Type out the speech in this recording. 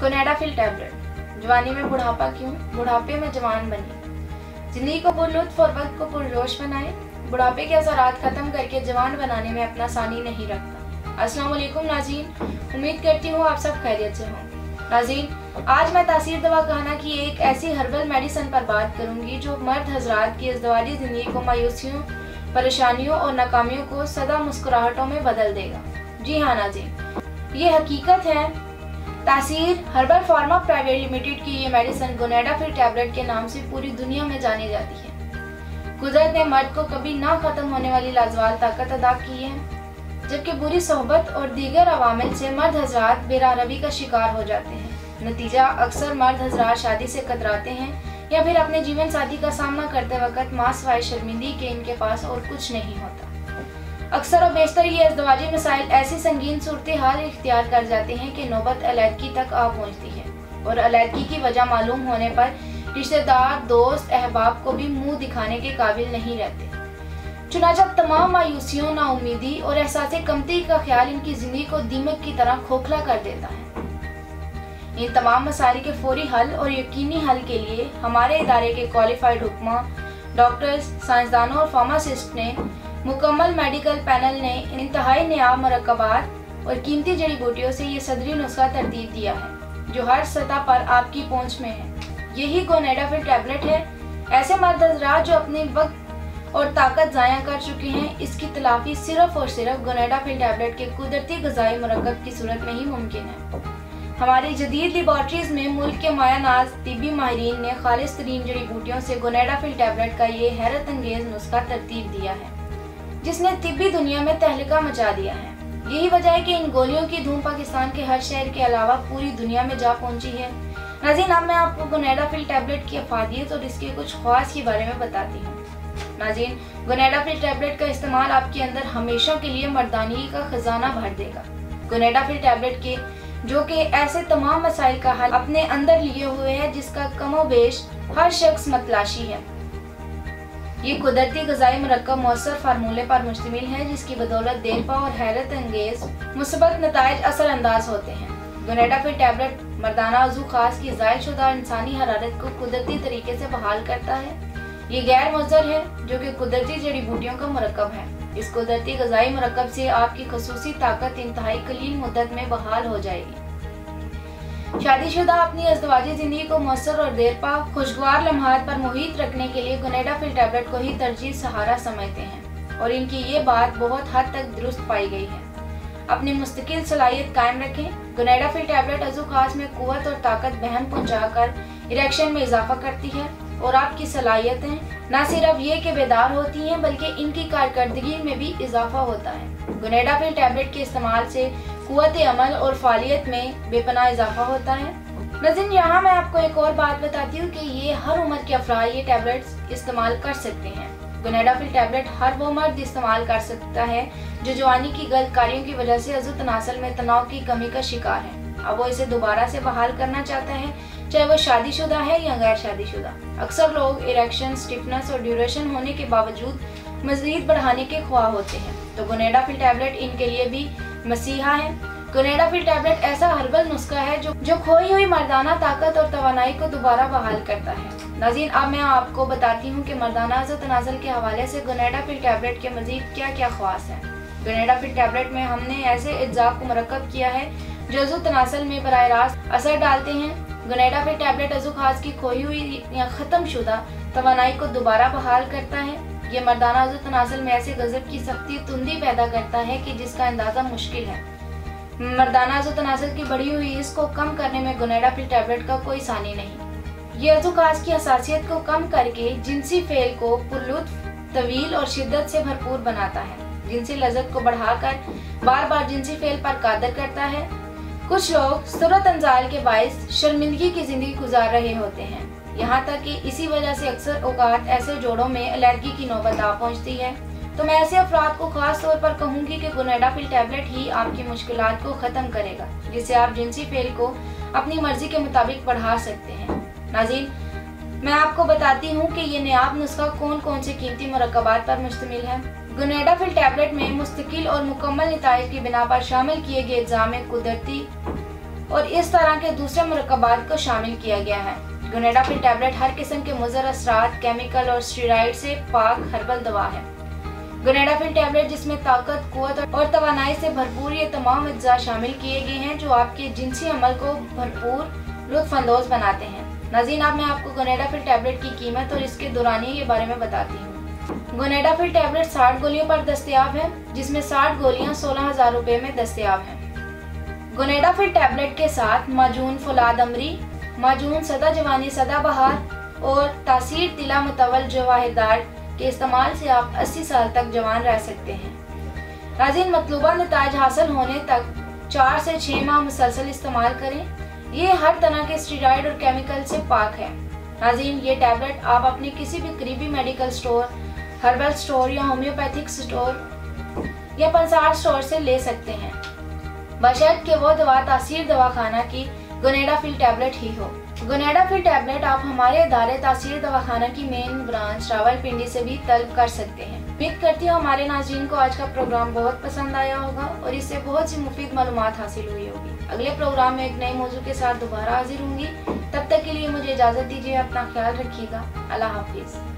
गोनेडाफिल tablet. जवानी में बुढ़ापा क्यों, बुढ़ापे में जवान बने। जिंदगी को पुरलुत्फ और वक्त को पुरजोश बनाए। बुढ़ापे के असरात खत्म करके जवान बनाने में अपना सानी नहीं रखता। अस्सलाम वालेकुम नाज़रीन, उम्मीद करती हूँ आप सब खैरियत से हों। नाज़रीन, आज मैं तासीर दवा खाना की एक ऐसी हर्बल मेडिसिन पर बात करूंगी जो मर्द हजरात की इज़्दिवाजी ज़िंदगी को मायूसियों, परेशानियों और नाकामियों को सदा मुस्कुराहटों में बदल देगा। जी हाँ नाज़रीन, ये हकीकत है। तासीर हर्बल फार्मा प्राइवेट लिमिटेड की ये मेडिसिन गोनेडाफिल टैबलेट के नाम से पूरी दुनिया में जानी जाती है। कुदरत ने मर्द को कभी ना खत्म होने वाली लाजवाब ताकत अदा की है, जबकि बुरी सोहबत और दीगर अवामिल से मर्द हजरात बेरारबी का शिकार हो जाते हैं। नतीजा अक्सर मर्द हजरात शादी से कतराते हैं या फिर अपने जीवन साथी का सामना करते वक्त मासवाए शर्मिंदगी के इनके पास और कुछ नहीं होता। अक्सर और बेशतर ये इज़्दिवाजी मसाइल ऐसी संगीन सूरत हाल इख्तियार कर जाते हैं कि नौबत अलैदगी तक आ पहुँचती है और अलैदगी की वजह मालूम होने पर रिश्तेदार, दोस्त, अहबाब को भी मुंह दिखाने के काबिल नहीं रहते। चुनाचा तमाम मायूसियों, नाउमीदी और एहसास कमती का ख्याल इनकी जिंदगी को दीमक की तरह खोखला कर देता है। इन तमाम मसाइल के फौरी हल और यकीनी हल के लिए हमारे इदारे के क्वालिफाइड हुक्मा, डॉक्टर्स, साइंसदानों और फार्मासिस्ट ने मुकम्मल मेडिकल पैनल ने इंतहाई नायाब मरकबात और कीमती जड़ी बूटियों से ये सदरी नुस्खा तरतीब दिया है जो हर सतह पर आपकी पहुंच में है। यही गोनेडाफिल टैबलेट है। ऐसे मर्द हज़रात जो अपने वक्त और ताकत ज़ाया कर चुके हैं, इसकी तलाफी सिर्फ और सिर्फ गोनेडाफिल टैबलेट के कुदरती ग़िज़ाई मुरक्कब की सूरत में ही मुमकिन है। हमारी जदीद लेबॉर्ट्रीज में मुल्क के मायानाज तिब्बी माहिरीन ने खालिस तरीन जड़ी बूटियों से गोनेडाफिल टैबलेट का ये हैरत अंगेज नुस्खा तरतीब दिया है जिसने तिब्बी दुनिया में तहलका मचा दिया है। यही वजह है कि इन गोलियों की धूम पाकिस्तान के हर शहर के अलावा पूरी दुनिया में जा पहुंची है। नाज़रीन, अब मैं आपको गोनेडाफिल टैबलेट की अफादियत और इसके कुछ ख्वास के बारे में बताती हूँ। नाज़रीन, गोनेडाफिल टैबलेट का इस्तेमाल आपके अंदर हमेशा के लिए मर्दानगी का खजाना भर देगा। गोनेडाफिल टैबलेट के जो कि ऐसे तमाम मसाइल का हल अपने अंदर लिए हुए है जिसका कमोबेश हर शख्स मतलाशी है। ये कुदरती ग़िज़ाई मुरक्कब मौसर फार्मूले पर मुश्तमिल है जिसकी बदौलत देरपा और हैरत अंगेज मुस्बत नताइज असरअंदाज होते हैं। गोनेडाफिल टैबलेट मर्दाना वज़ू खास की ज़ायदशुदा इंसानी हरारत को कुदरती तरीके से बहाल करता है। ये गैर मुज़र है जो कि कुदरती जड़ी बूटियों का मुरक्कब है। इस कुदरती ग़िज़ाई मुरक्कब से आपकी खसूसी ताकत इंतहाई कलील मुद्दत में बहाल हो जाएगी। शादीशुदा अपनी इज़्दिवाजी ज़िंदगी को मौसर और देरपा खुशगवार लम्हात पर मुहित रखने के लिए गोनेडाफिल टैबलेट को ही तरजीह सहारा समझते हैं और इनकी ये बात बहुत हद तक दुरुस्त पाई गई है। अपनी मुस्तकिल सलाहियत कायम रखें। गोनेडाफिल टैबलेट अज़ू खास में कुव्वत और ताकत बहन पहुँचाकर इरेक्शन में इजाफा करती है और आपकी सलाहियतें न सिर्फ ये कि बेदार होती हैं बल्कि इनकी कारकर्दगी में भी इजाफा होता है। गोनेडाफिल टैबलेट के इस्तेमाल से कुव्वत अमल और फालियत में बेपनाह इजाफा होता है। नाज़रीन, यहाँ मैं आपको एक और बात बताती हूँ कि ये हर उम्र के अफराद ये टैबलेट्स इस्तेमाल कर सकते हैं। गोनेडाफिल टैबलेट हर वो मर्द इस्तेमाल कर सकता है जो जवानी की गलत कार्यों की वजह से अज़ू तनासल में तनाव की कमी का शिकार है। अब वो इसे दोबारा से बहाल करना चाहता है, चाहे वो शादीशुदा है या गैर शादीशुदा। अक्सर लोग इरेक्शन, स्टिफनेस और ड्यूरेशन होने के बावजूद मज़ीद बढ़ाने के ख्वाह होते हैं, तो गोनेडाफिल टैबलेट इनके लिए भी मसीहा है। गोनेडाफिल टैबलेट ऐसा हर्बल नुस्खा है जो खोई हुई मर्दाना ताकत और तवानाई को दोबारा बहाल करता है। नाज़रीन, अब मैं आपको बताती हूँ कि मर्दाना अज़ू तनाज़ुल के हवाले से गोनेडाफिल टैबलेट के मज़ीद क्या क्या ख्वास हैं। गोनेडाफिल टैबलेट में हमने ऐसे अज्जा को मरकब किया है जो अज़ू तनाज़ुल में बराह रास्त असर डालते हैं। गोनेडाफिल टैबलेट अज़ू खास की खोई हुई या ख़त्म शुदा तवानाई को दोबारा बहाल करता है। ये मर्दाना अज़ू तनाज़ुल में ऐसे गज़ब की सख्ती तुंदी पैदा करता है कि जिसका अंदाज़ा मुश्किल है। मर्दाना अज़ू तनाज़ुल की बढ़ी हुई इसको कम करने में गोनेडाफिल टैबलेट का कोई सानी नहीं। ये अज़ू खास की हसासियत को कम करके जिनसी फेल को पुरलुत्फ, तवील और शिद्दत से भरपूर बनाता है। जिनसी लज़्ज़त को बढ़ाकर बार बार जिनसी फेल पर कादर करता है। कुछ लोग सूरत अंजाल के बाइस शर्मिंदगी की जिंदगी गुजार रहे होते हैं, यहाँ तक कि इसी वजह से अक्सर औकात ऐसे जोड़ों में अलैदगी की नौबत आ पहुँचती है। तो मैं ऐसे अफराद को खास तौर पर कहूँगी कि गोनेडाफिल टैबलेट ही आपकी मुश्किलात को ख़त्म करेगा, जिससे आप जिनसी फेल को अपनी मर्जी के मुताबिक बढ़ा सकते हैं। नाज़रीन, मैं आपको बताती हूँ कि ये नायाब नुस्खा कौन कौन से कीमती मुरक्कबात पर मुश्तमिल है। गोनेडाफिल टैबलेट में मुस्तकिल और मुकम्मल नताइज की बिना पर शामिल किए गए अज्जा में कुदरती और इस तरह के दूसरे मुरक्कबात को शामिल किया गया है। गुनेडाफिल टैबलेट हर किस्म के मुज़र असरात, केमिकल और स्टेरॉइड से पाक हर्बल दवा है। गुनेडाफिल टैबलेट जिसमें ताकत, कुव्वत और तवानाई से भरपूर ये तमाम अज्जा शामिल किए गए हैं जो आपके जिनसी अमल को भरपूर लुत्फ़अंदोज़ बनाते हैं। नाज़रीन, अब मैं आपको गुनेडाफिल टैबलेट की कीमत और इसके दौरानिए के बारे में बताती हूँ। गुनेडाफिल टैबलेट 60 गोलियों पर दस्तयाब है, जिसमें 60 गोलियाँ 16,000 रुपये में दस्तयाब हैं। गुनेडाफिल टैबलेट के साथ माजून फौलाद अमरी, माजून सदा जवानी सदाबहार और तासीर तिला मुतवल जवाहिरदार के इस्तेमाल से आप 80 साल तक जवान रह सकते हैं। नाज़रीन, मतलूबा नताइज हासिल होने तक 4 से 6 माह मुसलसल इस्तेमाल करें। ये हर तरह के स्टेरॉइड और केमिकल से पाक है। नाज़रीन, ये टैबलेट आप अपने किसी भी करीबी मेडिकल स्टोर, हर्बल स्टोर या होम्योपैथिक स्टोर या पंसार स्टोर से ले सकते हैं, बशर्ते कि वो दवा तासीर दवाखाना की गुनेडाफिल टैबलेट ही हो। गुनेडाफिल टैबलेट आप हमारे इदारे तासीर दवाखाना की मेन ब्रांच रावलपिंडी से भी तलब कर सकते हैं। उम्मीद करती हूँ हमारे नाज़रीन को आज का प्रोग्राम बहुत पसंद आया होगा और इससे बहुत सी मुफीद मालूमात हासिल हुई होगी। अगले प्रोग्राम में एक नए मौजू के साथ दोबारा हाजिर होंगी। तब तक के लिए मुझे इजाज़त दीजिए। अपना ख्याल रखिएगा। अल्लाह हाफिज़।